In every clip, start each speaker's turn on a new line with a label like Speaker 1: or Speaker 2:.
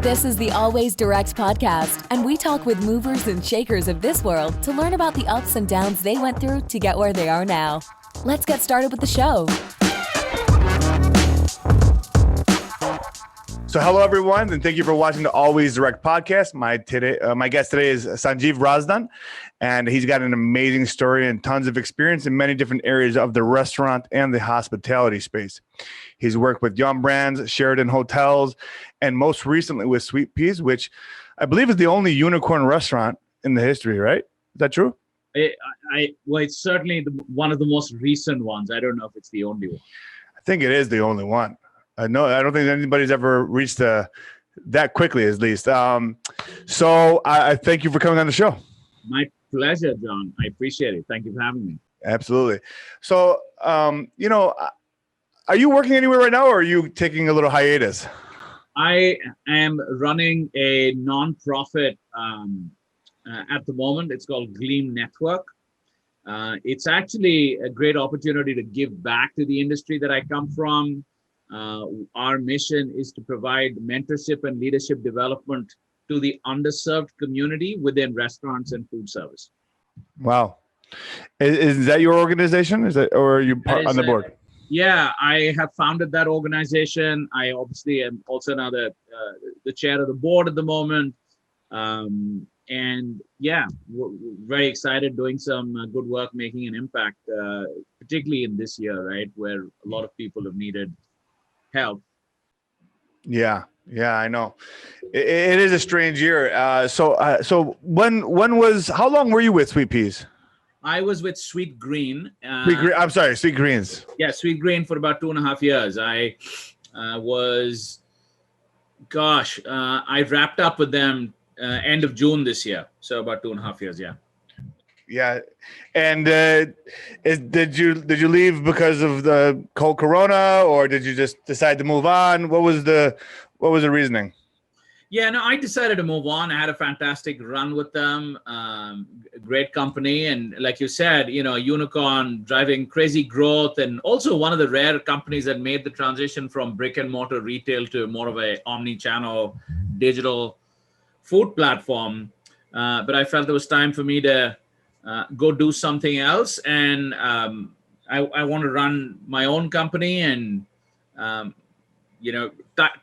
Speaker 1: This is the Always Direct podcast, and we talk with movers and shakers of this world to learn about the ups and downs they went through to get where they are now. Let's get started with the show.
Speaker 2: So hello, everyone, and thank you for watching the Always Direct podcast. My guest today is Sanjiv Razdan, and he's got an amazing story and tons of experience in many different areas of the restaurant and the hospitality space. He's worked with Yum Brands, Sheraton Hotels, and most recently with Sweet Peas, which I believe is the only unicorn restaurant in the history, right? Is that true?
Speaker 3: Well, it's certainly one of the most recent ones. I don't know if it's the only one.
Speaker 2: I think it is the only one. No, I don't think anybody's ever reached that quickly, at least. So I thank you for coming on the show.
Speaker 3: My pleasure, John. I appreciate it. Thank you for having me.
Speaker 2: Absolutely. So, are you working anywhere right now, or are you taking a little hiatus?
Speaker 3: I am running a nonprofit at the moment. It's called GLEAM Network. It's actually a great opportunity to give back to the industry that I come from. Our mission is to provide mentorship and leadership development to the underserved community within restaurants and food service.
Speaker 2: Wow. Is that your organization? Or are you on the board?
Speaker 3: Yeah, I have founded that organization. I obviously am also now the chair of the board at the moment. And yeah, we're very excited doing some good work, making an impact, particularly in this year, right, where a lot of people have needed help. Yeah,
Speaker 2: I know. It is a strange year. So how long were you with Sweet Peas?
Speaker 3: I was with Sweetgreen.
Speaker 2: Sweetgreens.
Speaker 3: Yeah, Sweetgreen for about 2.5 years. I wrapped up with them end of June this year. So about 2.5 years, yeah.
Speaker 2: Yeah, and did you leave because of the whole Corona, or did you just decide to move on? What was the reasoning?
Speaker 3: Yeah, no, I decided to move on. I had a fantastic run with them, great company, and like you said, unicorn driving crazy growth, and also one of the rare companies that made the transition from brick and mortar retail to more of a omni-channel digital food platform. But I felt it was time for me to go do something else, and I want to run my own company, and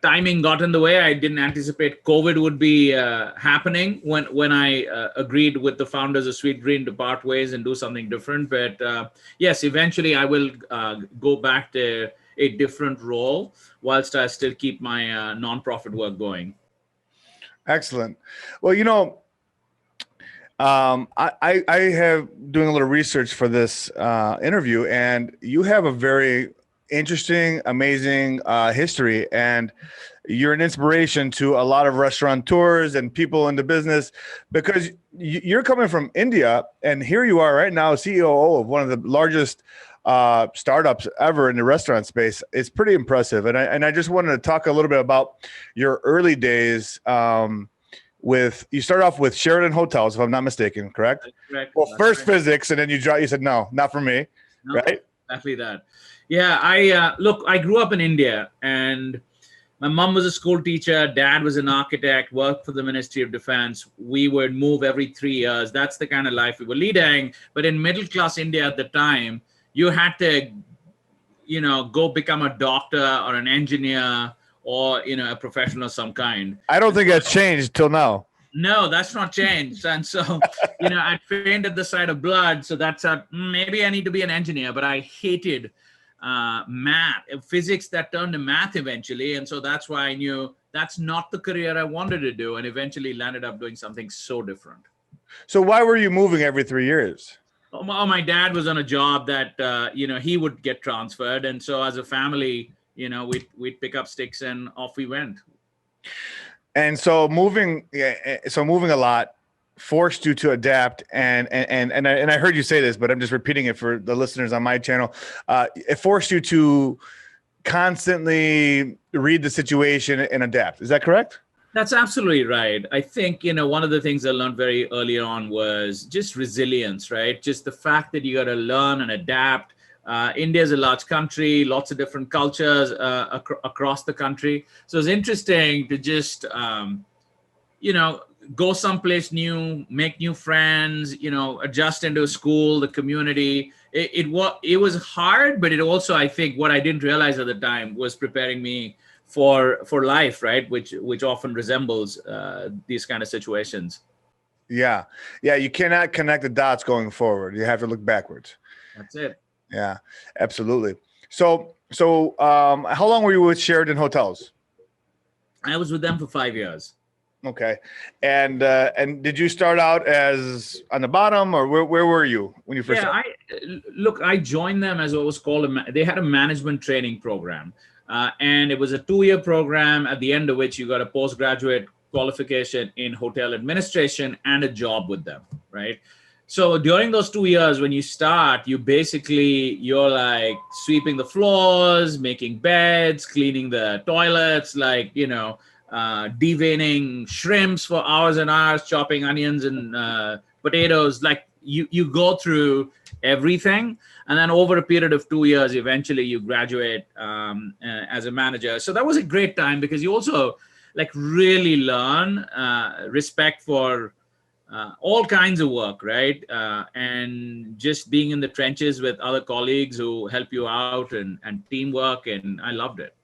Speaker 3: timing got in the way. I didn't anticipate COVID would be happening when I agreed with the founders of Sweetgreen to part ways and do something different. But yes, eventually I will go back to a different role whilst I still keep my nonprofit work going.
Speaker 2: Excellent. Well, I have doing a little research for this interview, and you have a very interesting, amazing history, and you're an inspiration to a lot of restaurateurs and people in the business, because you're coming from India, and here you are right now, CEO of one of the largest startups ever in the restaurant space. It's pretty impressive, and I just wanted to talk a little bit about your early days. You started off with Sheraton Hotels, if I'm not mistaken, correct?
Speaker 3: Correct.
Speaker 2: Well, first physics, and then you said, no, not for me, right?
Speaker 3: Exactly that. Yeah, I grew up in India, and my mom was a school teacher. Dad was an architect, worked for the Ministry of Defense. We would move every 3 years. That's the kind of life we were leading. But in middle class India at the time, you had to, go become a doctor or an engineer or, a professional of some kind.
Speaker 2: I don't think that's changed till now.
Speaker 3: No, that's not changed. And so, I trained at the sight of blood. So that's maybe I need to be an engineer, but I hated math, physics that turned to math eventually. And so that's why I knew that's not the career I wanted to do, and eventually landed up doing something so different.
Speaker 2: So why were you moving every 3 years?
Speaker 3: My dad was on a job that, he would get transferred. And so as a family, we'd pick up sticks and off we went.
Speaker 2: And so moving a lot forced you to adapt, and I heard you say this, but I'm just repeating it for the listeners on my channel. It forced you to constantly read the situation and adapt. Is that correct?
Speaker 3: That's absolutely right. I think, one of the things I learned very early on was just resilience, right? Just the fact that you got to learn and adapt. India is a large country, lots of different cultures across the country. So it's interesting to just, go someplace new, make new friends, adjust into a school, the community. It was hard, but it also, I think, what I didn't realize at the time was preparing me for life, right? Which often resembles these kind of situations.
Speaker 2: Yeah. You cannot connect the dots going forward. You have to look backwards.
Speaker 3: That's it.
Speaker 2: Yeah, absolutely. So how long were you with Sheraton Hotels?
Speaker 3: I was with them for 5 years.
Speaker 2: Okay. And did you start out as on the bottom, or where were you when you first started?
Speaker 3: I joined them as what was called they had a management training program. And it was a 2-year program, at the end of which you got a postgraduate qualification in hotel administration and a job with them, right? So during those 2 years, when you start, you're like sweeping the floors, making beds, cleaning the toilets, deveining shrimps for hours and hours, chopping onions and potatoes. Like you go through everything. And then over a period of 2 years, eventually you graduate as a manager. So that was a great time because you also really learn respect for all kinds of work, right? And just being in the trenches with other colleagues who help you out and teamwork. And I loved it.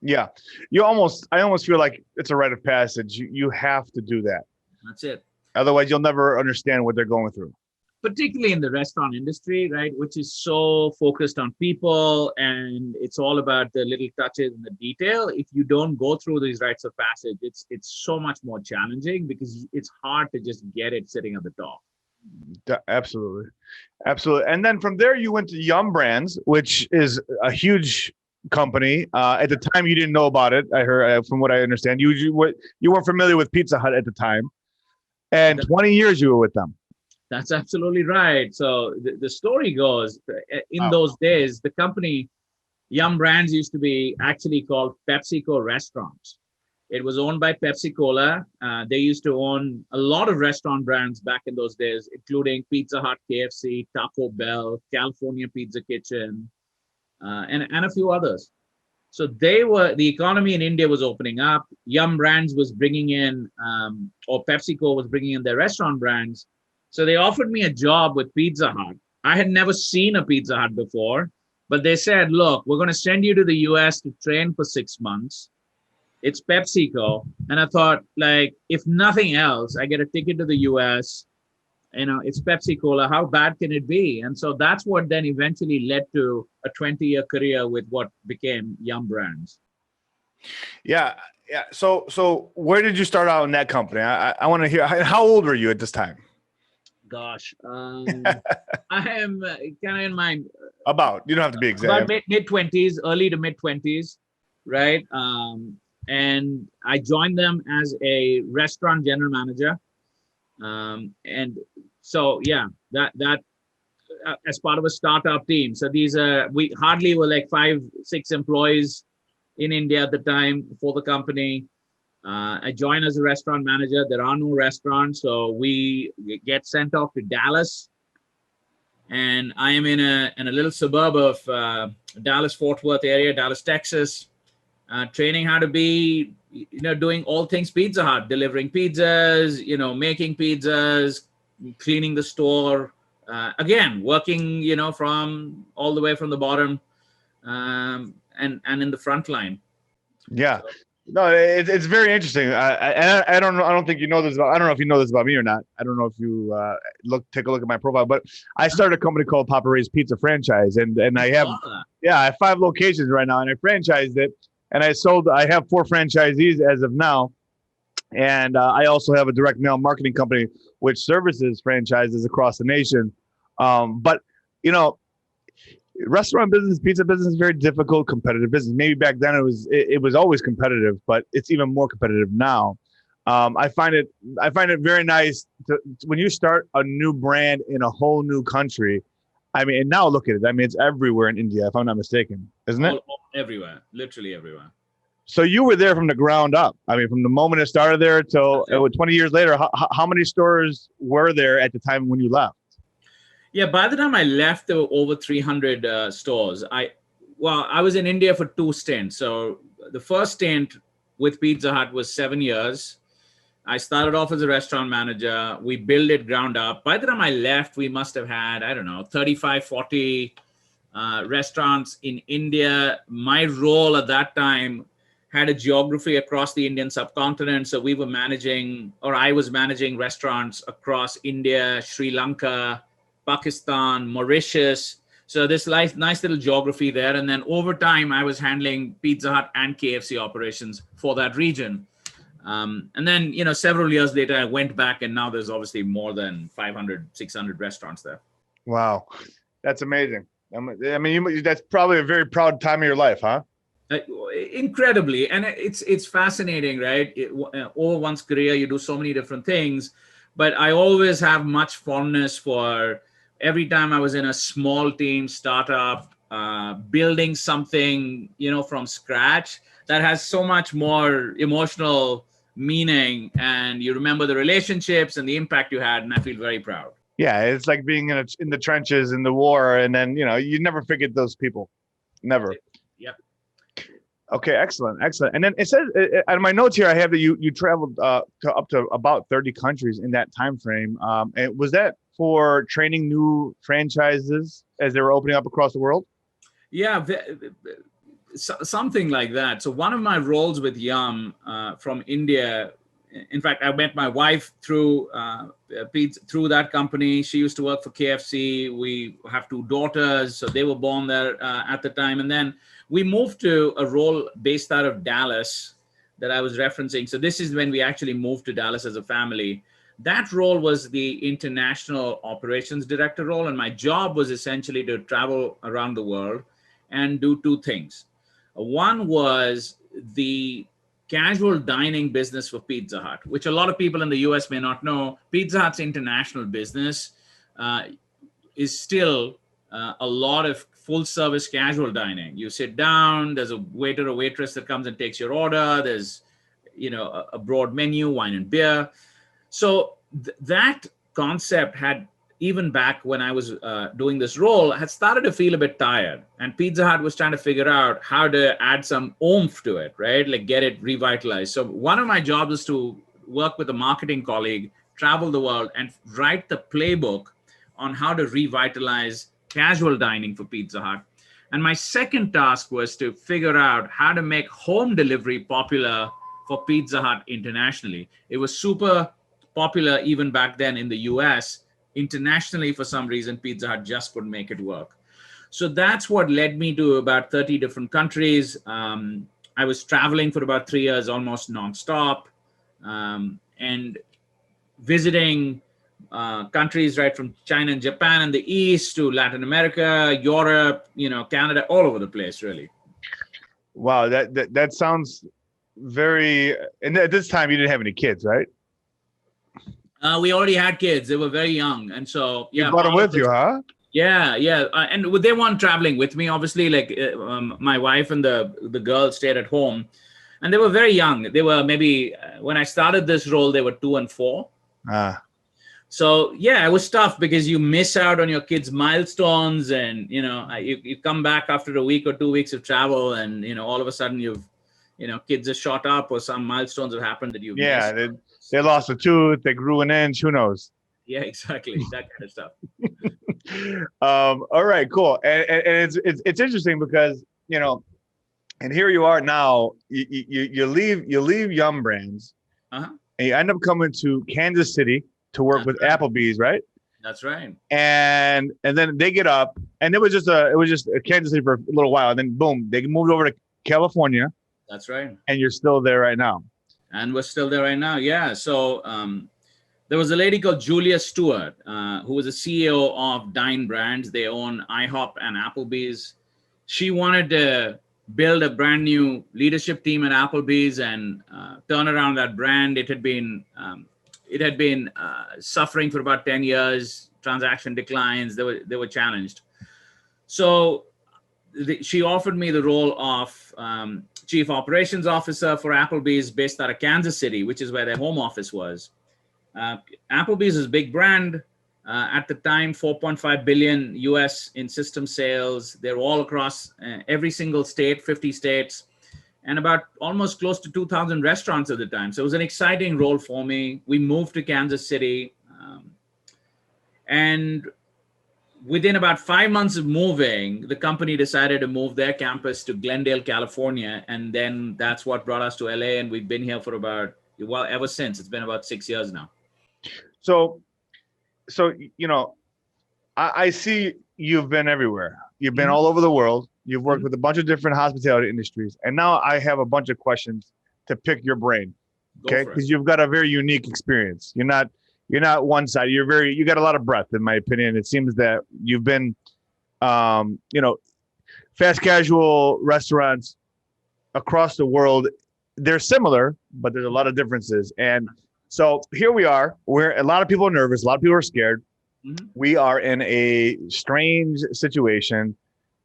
Speaker 2: Yeah. I almost feel like it's a rite of passage. You have to do that.
Speaker 3: That's it.
Speaker 2: Otherwise, you'll never understand what they're going through.
Speaker 3: Particularly in the restaurant industry, right, which is so focused on people and it's all about the little touches and the detail. If you don't go through these rites of passage, it's so much more challenging because it's hard to just get it sitting at the top.
Speaker 2: Absolutely. And then from there, you went to Yum Brands, which is a huge company. At the time, you didn't know about it. I heard, from what I understand, you weren't familiar with Pizza Hut at the time, and 20 years you were with them.
Speaker 3: That's absolutely right. So the story goes, in those days, the company Yum Brands used to be actually called PepsiCo Restaurants. It was owned by Pepsi-Cola. They used to own a lot of restaurant brands back in those days, including Pizza Hut, KFC, Taco Bell, California Pizza Kitchen, and a few others. So the economy in India was opening up. Yum Brands was bringing in, or PepsiCo was bringing in their restaurant brands. So they offered me a job with Pizza Hut. I had never seen a Pizza Hut before, but they said, look, we're going to send you to the US to train for 6 months. It's PepsiCo. And I thought, if nothing else, I get a ticket to the US. It's Pepsi-Cola. How bad can it be? And so that's what then eventually led to a 20-year career with what became Yum Brands.
Speaker 2: Yeah. So where did you start out in that company? I want to hear, how old were you at this time?
Speaker 3: Gosh, I am kind of in my
Speaker 2: you don't have to be exact.
Speaker 3: About mid-20s, early to mid-20s, right? And I joined them as a restaurant general manager, and so that as part of a startup team. So we hardly were 5-6 employees in India at the time for the company. I joined as a restaurant manager. There are no restaurants, so we get sent off to Dallas, and I am in a little suburb of Dallas Fort Worth area, Dallas, Texas, training how to be, doing all things Pizza Hut, delivering pizzas, making pizzas, cleaning the store, again working, from all the way from the bottom, and in the front line.
Speaker 2: Yeah. No, it's very interesting. I don't think you know this about. I don't know if you know this about me or not. I don't know if you take a look at my profile, but I started a company called Papa Ray's Pizza Franchise, and I have I have 5 locations right now, and I franchised it, and I have 4 franchisees as of now, and I also have a direct mail marketing company which services franchises across the nation. But restaurant business, pizza business is very difficult, competitive business. Maybe back then it was always competitive, but it's even more competitive now. I find it very nice when you start a new brand in a whole new country. I mean, and now look at it. I mean, it's everywhere in India, if I'm not mistaken, isn't it?
Speaker 3: Everywhere, literally everywhere.
Speaker 2: So you were there from the ground up. I mean, from the moment it started there till 20 years later. How many stores were there at the time when you left?
Speaker 3: Yeah, by the time I left, there were over 300 stores. I was in India for 2 stints. So the first stint with Pizza Hut was 7 years. I started off as a restaurant manager. We built it ground up. By the time I left, we must have had, I don't know, 35, 40 restaurants in India. My role at that time had a geography across the Indian subcontinent. So we were managing, or I was managing restaurants across India, Sri Lanka, Pakistan, Mauritius. So this nice little geography there. And then over time, I was handling Pizza Hut and KFC operations for that region. And then, several years later, I went back, and now there's obviously more than 500, 600 restaurants there.
Speaker 2: Wow. That's amazing. That's probably a very proud time of your life, huh?
Speaker 3: Incredibly. And it's fascinating, right? Over one's career, you do so many different things, but I always have much fondness for every time I was in a small team startup, building something, from scratch that has so much more emotional meaning, and you remember the relationships and the impact you had, and I feel very proud.
Speaker 2: Yeah, it's like being in the trenches in the war, and then you never forget those people, never.
Speaker 3: Yep.
Speaker 2: Okay, excellent. And then it says on my notes here, I have that you traveled to up to about 30 countries in that time frame. And was that for training new franchises as they were opening up across the world?
Speaker 3: Yeah. Something like that. So one of my roles with Yum from India, in fact, I met my wife through that company. She used to work for KFC. We have 2 daughters, so they were born there at the time. And then we moved to a role based out of Dallas that I was referencing. So this is when we actually moved to Dallas as a family. That role was the international operations director role. And my job was essentially to travel around the world and do 2 things. One was the casual dining business for Pizza Hut, which a lot of people in the US may not know. Pizza Hut's international business is still a lot of full service casual dining. You sit down, there's a waiter or waitress that comes and takes your order. There's, a broad menu, wine and beer. So that concept had, even back when I was doing this role, had started to feel a bit tired. And Pizza Hut was trying to figure out how to add some oomph to it, right? Like get it revitalized. So one of my jobs was to work with a marketing colleague, travel the world, and write the playbook on how to revitalize casual dining for Pizza Hut. And my second task was to figure out how to make home delivery popular for Pizza Hut internationally. It was super popular even back then in the US. Internationally, for some reason, Pizza Hut just couldn't make it work. So that's what led me to about 30 different countries. I was traveling for about 3 years, almost nonstop, and visiting countries right from China and Japan in the East to Latin America, Europe, Canada, all over the place, really.
Speaker 2: Wow, that sounds very. And at this time, you didn't have any kids, right?
Speaker 3: We already had kids. They were very young. And so,
Speaker 2: You brought them with you, huh?
Speaker 3: Yeah. And they weren't traveling with me, obviously. Like my wife and the girls stayed at home. And they were very young. They were maybe, when I started this role, they were 2 and 4. So, yeah, it was tough because you miss out on your kids' milestones. And, you come back after a week or 2 weeks of travel. And, all of a sudden kids are shot up or some milestones have happened that you missed.
Speaker 2: They lost a tooth, they grew an inch, who knows?
Speaker 3: Yeah, exactly. That kind of stuff.
Speaker 2: All right, cool. And it's interesting because, and here you are now, you leave Yum Brands, and you end up coming to Kansas City to work with Applebee's, right?
Speaker 3: That's right.
Speaker 2: And then they get up, and it was just Kansas City for a little while, and then boom, they moved over to California.
Speaker 3: That's right.
Speaker 2: And you're still there right now.
Speaker 3: And we're still there right now. Yeah. So there was a lady called Julia Stewart, who was the CEO of Dine Brands. They own IHOP and Applebee's. She wanted to build a brand new leadership team at Applebee's and turn around that brand. It had been suffering for about 10 years. Transaction declines. They were challenged. So she offered me the role of Chief Operations Officer for Applebee's based out of Kansas City, which is where their home office was. Applebee's is a big brand. At the time, 4.5 billion US in system sales. They're all across every single state, 50 states, and about almost close to 2,000 restaurants at the time. So it was an exciting role for me. We moved to Kansas City. And within about 5 months of moving, the company decided to move their campus to Glendale, California. And then that's what brought us to LA. And we've been here for ever since. It's been about 6 years now.
Speaker 2: So, I see you've been everywhere. You've been all over the world. You've worked with a bunch of different hospitality industries. And now I have a bunch of questions to pick your brain. Okay. Because you've got a very unique experience. You're not one side. You got a lot of breadth, in my opinion. It seems that you've been, fast casual restaurants across the world. They're similar, but there's a lot of differences. And so here we are, where a lot of people are nervous. A lot of people are scared. We are in a strange situation.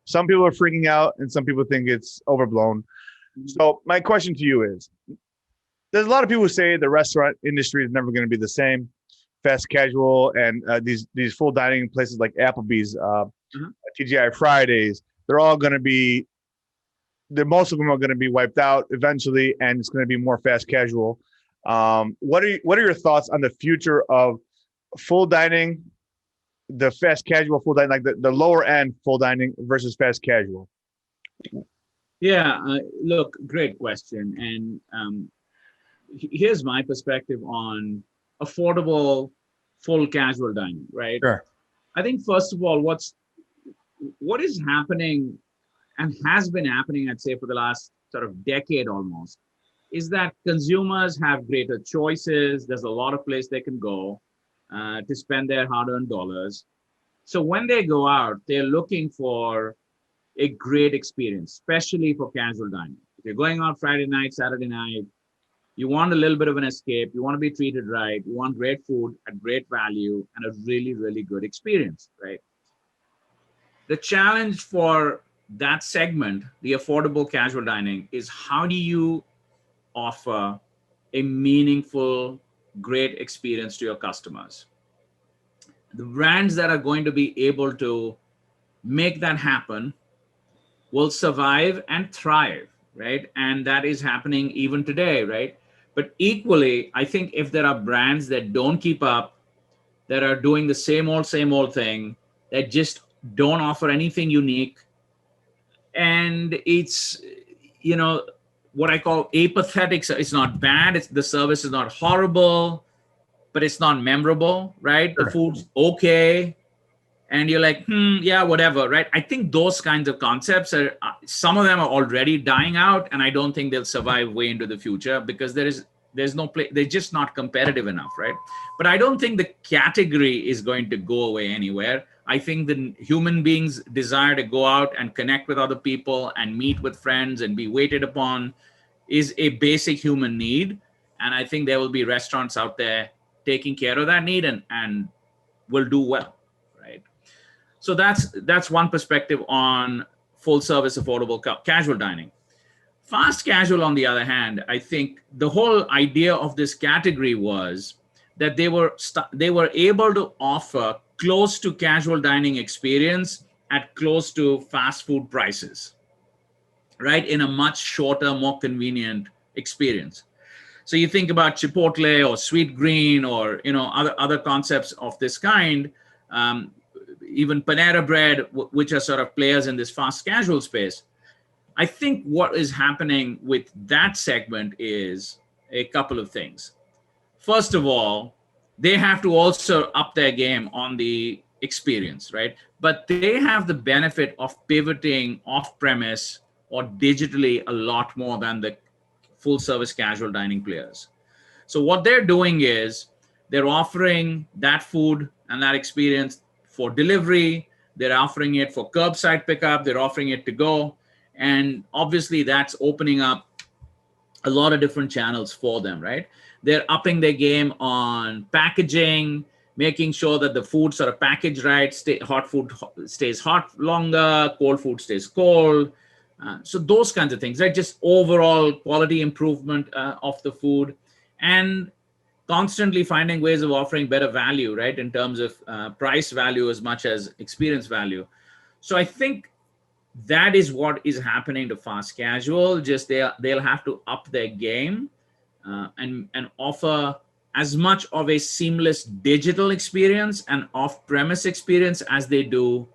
Speaker 2: Some people are freaking out and some people think it's overblown. So my question to you is, there's a lot of people who say the restaurant industry is never going to be the same. Fast casual and these full dining places like Applebee's, TGI Fridays, most of them are going to be wiped out eventually, and it's going to be more fast casual. What are your thoughts on the future of full dining, the fast casual full dining, like the lower end full dining versus fast casual?
Speaker 3: Yeah, look, great question. And here's my perspective on affordable full casual dining, right?
Speaker 2: Sure.
Speaker 3: I think first of all, what is happening and has been happening, I'd say for the last sort of decade almost, is that consumers have greater choices. There's a lot of places they can go to spend their hard-earned dollars. So when they go out, they're looking for a great experience, especially for casual dining. If you're going out Friday night, Saturday night, you want a little bit of an escape. You want to be treated right. You want great food at great value and a really, really good experience, right? The challenge for that segment, the affordable casual dining, is how do you offer a meaningful, great experience to your customers? The brands that are going to be able to make that happen will survive and thrive, right? And that is happening even today, right? But equally, I think if there are brands that don't keep up, that are doing the same old thing, that just don't offer anything unique, and it's, what I call apathetic. So it's not bad. The service is not horrible, but it's not memorable, right? Sure. The food's okay. And you're like, yeah, whatever, right? I think those kinds of concepts some of them are already dying out, and I don't think they'll survive way into the future because there's no place, they're just not competitive enough, right? But I don't think the category is going to go away anywhere. I think the human beings' desire to go out and connect with other people and meet with friends and be waited upon is a basic human need. And I think there will be restaurants out there taking care of that need and will do well, right? So that's one perspective on full service, affordable casual dining. Fast casual, on the other hand, I think the whole idea of this category was that they were able to offer close to casual dining experience at close to fast food prices, right? In a much shorter, more convenient experience. So you think about Chipotle or Sweetgreen or other concepts of this kind, even Panera Bread, which are sort of players in this fast casual space. I think what is happening with that segment is a couple of things. First of all, they have to also up their game on the experience, right? But they have the benefit of pivoting off-premise or digitally a lot more than the full-service casual dining players. So what they're doing is they're offering that food and that experience for delivery. They're offering it for curbside pickup. They're offering it to go. And obviously that's opening up a lot of different channels for them, right? They're upping their game on packaging, making sure that the food sort of packaged right, hot food stays hot longer, cold food stays cold. So those kinds of things, right? Just overall quality improvement of the food. And constantly finding ways of offering better value, right? In terms of price value as much as experience value. So I think that is what is happening to fast casual. Just they'll have to up their game and offer as much of a seamless digital experience and off-premise experience as they do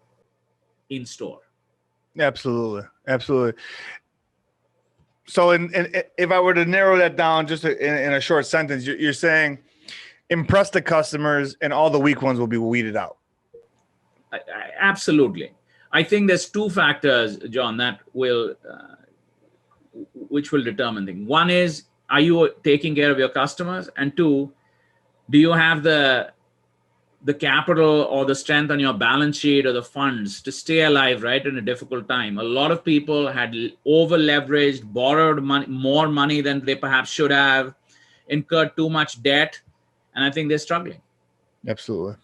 Speaker 3: in store.
Speaker 2: Absolutely. Absolutely. So if I were to narrow that down just in a short sentence, you're saying impress the customers and all the weak ones will be weeded out.
Speaker 3: Absolutely. I think there's two factors, John, that which will determine things. One is, are you taking care of your customers? And two, do you have the capital or the strength on your balance sheet or the funds to stay alive, right, in a difficult time? A lot of people had over leveraged, borrowed more money than they perhaps should have, incurred too much debt, and I think they're struggling.
Speaker 2: Absolutely.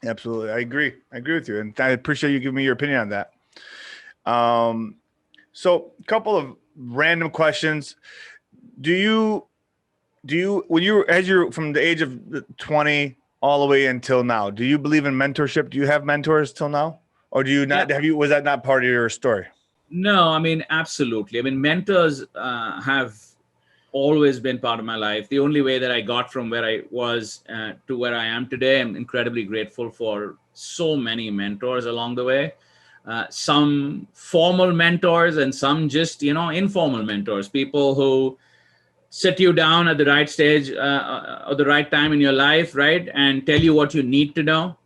Speaker 2: Absolutely. I agree with you. And I appreciate you giving me your opinion on that. So a couple of random questions. Do you, when you're from the age of 20 all the way until now, do you believe in mentorship? Do you have mentors till now? Or do you not, was that not part of your story?
Speaker 3: No, I mean, absolutely. I mean, mentors have always been part of my life. The only way that I got from where I was to where I am today, I'm incredibly grateful for so many mentors along the way. Some formal mentors and some just, informal mentors, people who sit you down at the right stage or the right time in your life, right? And tell you what you need to know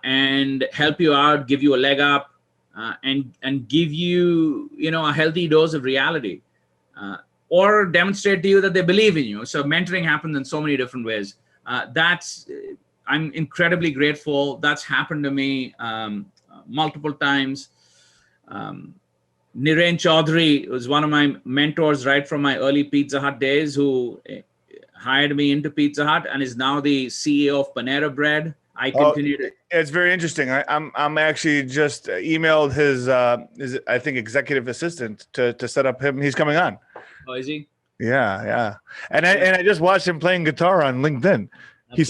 Speaker 3: and help you out, give you a leg up and give you, a healthy dose of reality. Or demonstrate to you that they believe in you. So mentoring happens in so many different ways. I'm incredibly grateful. That's happened to me multiple times. Niren Chaudhary was one of my mentors right from my early Pizza Hut days, who hired me into Pizza Hut and is now the CEO of Panera Bread. I continue to.
Speaker 2: It's very interesting. I'm actually just emailed his I think executive assistant to set up him. He's coming on.
Speaker 3: Oh, is he?
Speaker 2: Yeah. And I just watched him playing guitar on LinkedIn. He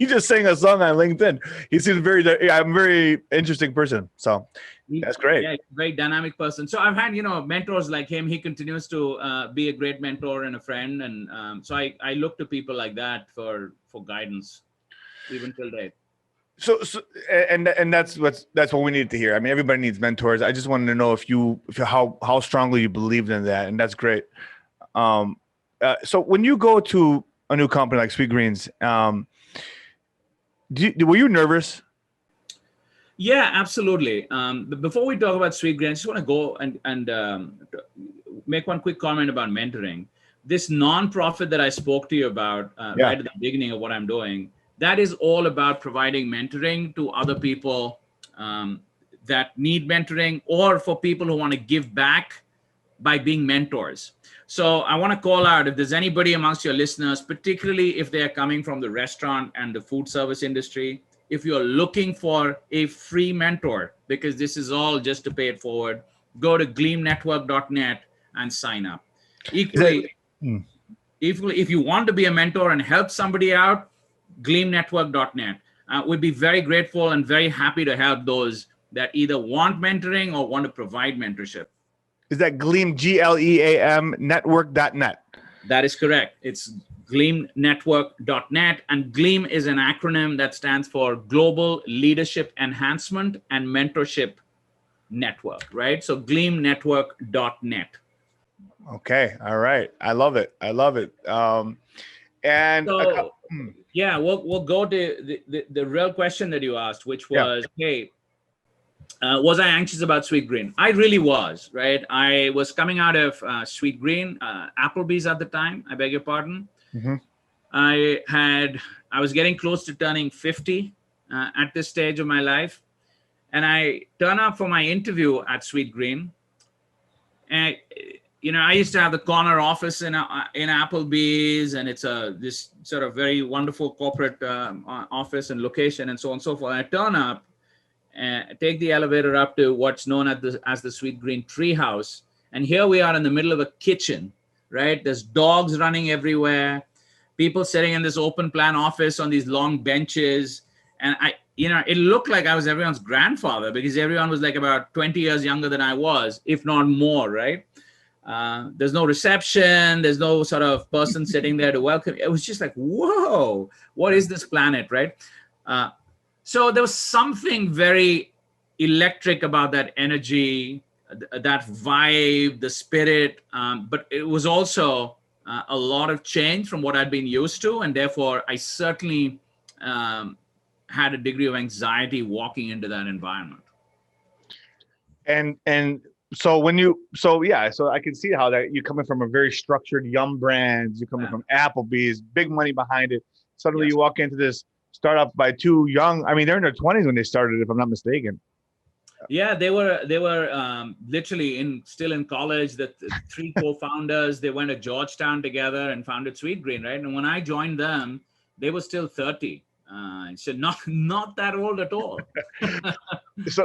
Speaker 2: just sang a song on LinkedIn. He seems I'm a very interesting person. So that's great.
Speaker 3: Yeah, very dynamic person. So I've had, mentors like him. He continues to be a great mentor and a friend. And so I look to people like that for guidance, even till date.
Speaker 2: So and that's what we need to hear. I mean, everybody needs mentors. I just wanted to know how strongly you believed in that, and that's great. So when you go to a new company like Sweetgreens, were you nervous?
Speaker 3: Yeah, absolutely. But before we talk about Sweetgreens, I just want to go and make one quick comment about mentoring. This nonprofit that I spoke to you about right at the beginning of what I'm doing, that is all about providing mentoring to other people that need mentoring, or for people who want to give back by being mentors. So I want to call out, if there's anybody amongst your listeners, particularly if they are coming from the restaurant and the food service industry, if you're looking for a free mentor, because this is all just to pay it forward, go to gleamnetwork.net and sign up. Equally, if you want to be a mentor and help somebody out, gleamnetwork.net. We'd be very grateful and very happy to help those that either want mentoring or want to provide mentorship.
Speaker 2: Is that Gleam, GLEAM network.net?
Speaker 3: That is correct. It's gleamnetwork.net, and GLEAM is an acronym that stands for Global Leadership Enhancement and Mentorship Network, right? So gleamnetwork.net.
Speaker 2: Okay. All right. I love it.
Speaker 3: Yeah, we'll go to the real question that you asked, which was, hey, was I anxious about Sweetgreen? I really was, right? I was coming out of Sweetgreen, Applebee's at the time, I beg your pardon.
Speaker 2: Mm-hmm.
Speaker 3: I was getting close to turning 50 at this stage of my life. And I turn up for my interview at Sweetgreen. And I used to have the corner office in Applebee's, and it's this sort of very wonderful corporate office and location, and so on and so forth. And I turn up and take the elevator up to what's known as the Sweetgreen Treehouse, and here we are in the middle of a kitchen, right? There's dogs running everywhere. people sitting in this open plan office on these long benches. And it looked like I was everyone's grandfather because everyone was like about 20 years younger than I was, if not more, right? There's no reception. There's no sort of person sitting there to welcome. It was just like, whoa, what is this planet, right? So there was something very electric about that energy, that vibe, the spirit. But it was also a lot of change from what I'd been used to. And therefore, I certainly had a degree of anxiety walking into that environment.
Speaker 2: And so so I can see how that you're coming from a very structured Yum Brands, you're coming from Applebee's, big money behind it. Suddenly you walk into this startup by two young, I mean, they're in their 20s when they started, if I'm not mistaken.
Speaker 3: Yeah, they were literally still in college. The three co-founders, they went to Georgetown together and founded Sweetgreen, right? And when I joined them, they were still 30. So not that old at all.
Speaker 2: So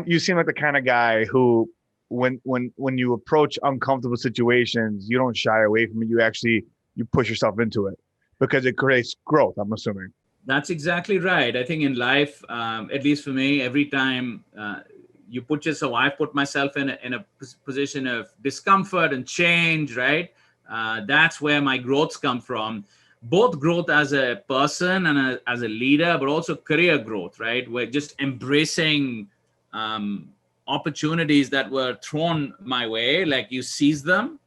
Speaker 2: you seem like the kind of guy who when you approach uncomfortable situations, you don't shy away from it. You push yourself into it because it creates growth, I'm assuming.
Speaker 3: That's exactly right. I think in life, at least for me, every time you put yourself, I put myself in a position of discomfort and change, right? That's where my growths come from. Both growth as a person and as a leader, but also career growth, right? We're just embracing opportunities that were thrown my way, like you seize them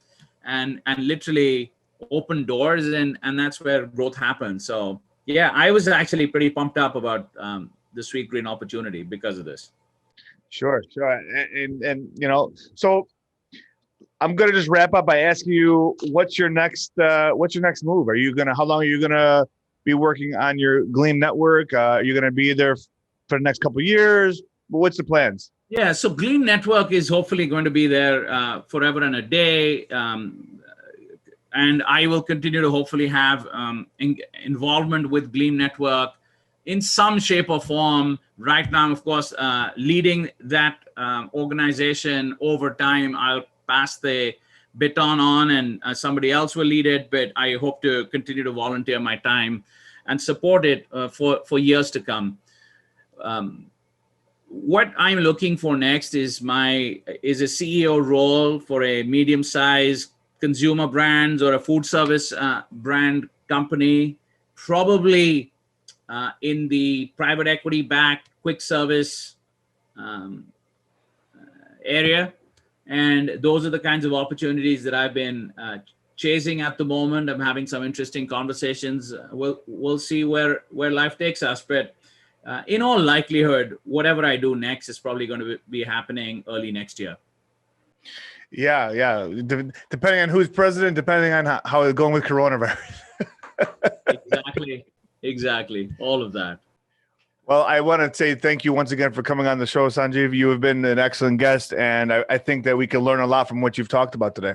Speaker 3: and literally open doors, and that's where growth happens. So yeah, I was actually pretty pumped up about the Sweetgreen opportunity because of this.
Speaker 2: Sure. And so I'm gonna just wrap up by asking you, what's your next move? How long are you gonna be working on your GLEAM network? Are you gonna be there for the next couple of years? What's the plans?
Speaker 3: Yeah, so GLEAM Network is hopefully going to be there forever and a day. And I will continue to hopefully have involvement with GLEAM Network in some shape or form. Right now, of course, leading that organization over time, I'll pass the baton on and somebody else will lead it. But I hope to continue to volunteer my time and support it for years to come. What I'm looking for next is a CEO role for a medium-sized consumer brands or a food service brand company, probably in the private equity backed quick service area. And those are the kinds of opportunities that I've been chasing at the moment. I'm having some interesting conversations. We'll see where life takes us. But in all likelihood, whatever I do next is probably going to be happening early next year.
Speaker 2: Yeah. Depending on who's president, depending on how it's going with coronavirus.
Speaker 3: Exactly. All of that.
Speaker 2: Well, I want to say thank you once again for coming on the show, Sanjiv. You have been an excellent guest, and I think that we can learn a lot from what you've talked about today.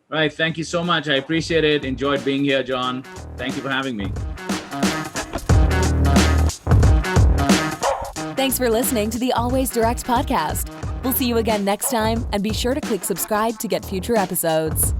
Speaker 3: Right. Thank you so much. I appreciate it. Enjoyed being here, John. Thank you for having me.
Speaker 1: Thanks for listening to the Always Direct podcast. We'll see you again next time, and be sure to click subscribe to get future episodes.